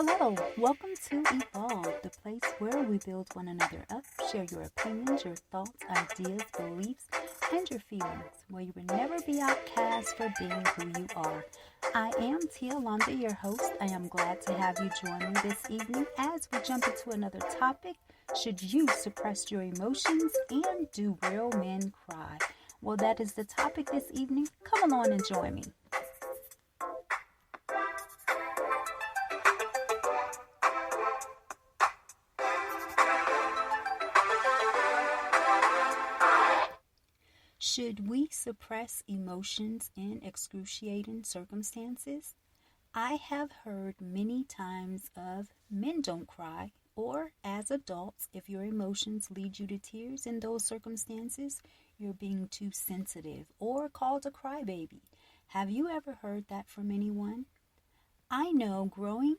Hello, welcome to Evolve, the place where we build one another up, share your opinions, your thoughts, ideas, beliefs, and your feelings, where you will never be outcast for being who you are. I am Tia Londa, your host. I am glad to have you join me this evening as we jump into another topic. Should you suppress your emotions and do real men cry? Well, that is the topic this evening. Come along and join me. Should we suppress emotions in excruciating circumstances? I have heard many times of men don't cry, or as adults, if your emotions lead you to tears in those circumstances, you're being too sensitive or called a crybaby. Have you ever heard that from anyone? I know growing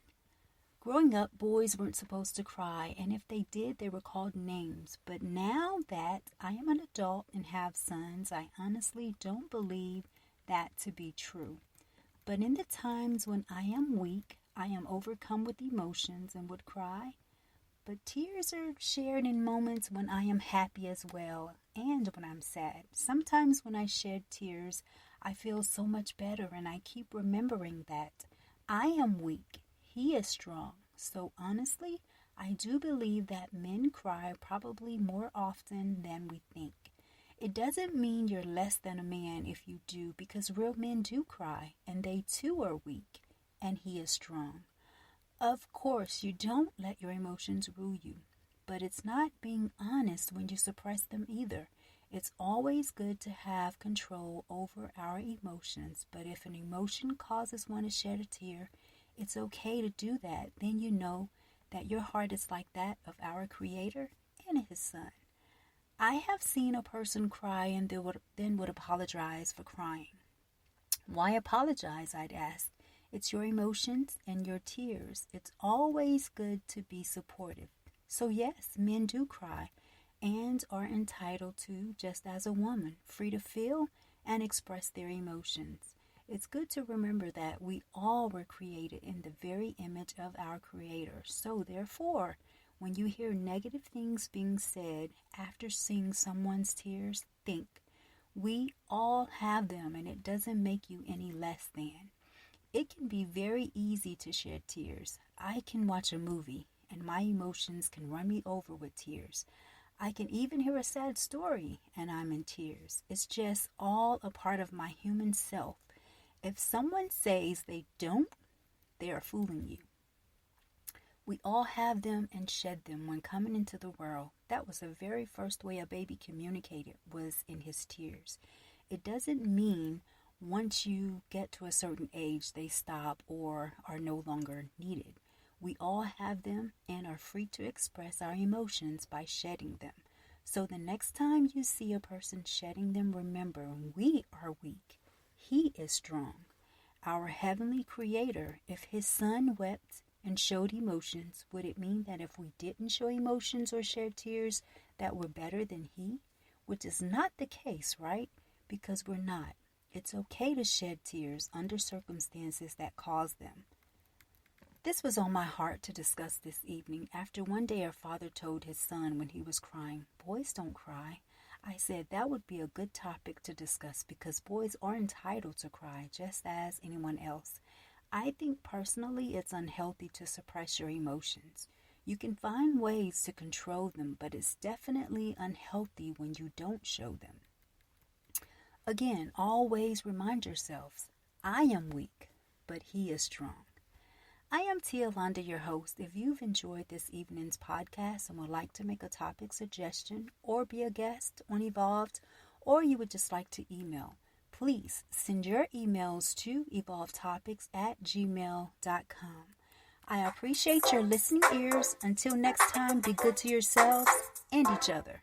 up, boys weren't supposed to cry, and if they did, they were called names. But now that I am an adult and have sons, I honestly don't believe that to be true. But in the times when I am weak, I am overcome with emotions and would cry. But tears are shared in moments when I am happy as well, and when I'm sad. Sometimes when I shed tears, I feel so much better, and I keep remembering that I am weak. He is strong. So honestly, I do believe that men cry probably more often than we think. It doesn't mean you're less than a man if you do, because real men do cry, and they too are weak, and he is strong. Of course, you don't let your emotions rule you, but it's not being honest when you suppress them either. It's always good to have control over our emotions, but if an emotion causes one to shed a tear, it's okay to do that. Then you know that your heart is like that of our Creator and His Son. I have seen a person cry and then would apologize for crying. Why apologize, I'd ask. It's your emotions and your tears. It's always good to be supportive. So yes, men do cry and are entitled to, just as a woman, free to feel and express their emotions. It's good to remember that we all were created in the very image of our Creator. So therefore, when you hear negative things being said after seeing someone's tears, think, we all have them, and it doesn't make you any less than. It can be very easy to shed tears. I can watch a movie, and my emotions can run me over with tears. I can even hear a sad story, and I'm in tears. It's just all a part of my human self. If someone says they don't, they are fooling you. We all have them and shed them when coming into the world. That was the very first way a baby communicated, was in his tears. It doesn't mean once you get to a certain age they stop or are no longer needed. We all have them and are free to express our emotions by shedding them. So the next time you see a person shedding them, remember, we are weak. He is strong. Our heavenly Creator, if His Son wept and showed emotions, would it mean that if we didn't show emotions or shed tears, that we're better than He? Which is not the case, right? Because we're not. It's okay to shed tears under circumstances that cause them. This was on my heart to discuss this evening after one day a father told his son when he was crying, "Boys don't cry." I said that would be a good topic to discuss because boys are entitled to cry just as anyone else. I think personally it's unhealthy to suppress your emotions. You can find ways to control them, but it's definitely unhealthy when you don't show them. Again, always remind yourselves, I am weak, but He is strong. I am Tia Londa, your host. If you've enjoyed this evening's podcast and would like to make a topic suggestion or be a guest on Evolved, or you would just like to email, please send your emails to evolvedtopics@gmail.com. I appreciate your listening ears. Until next time, be good to yourselves and each other.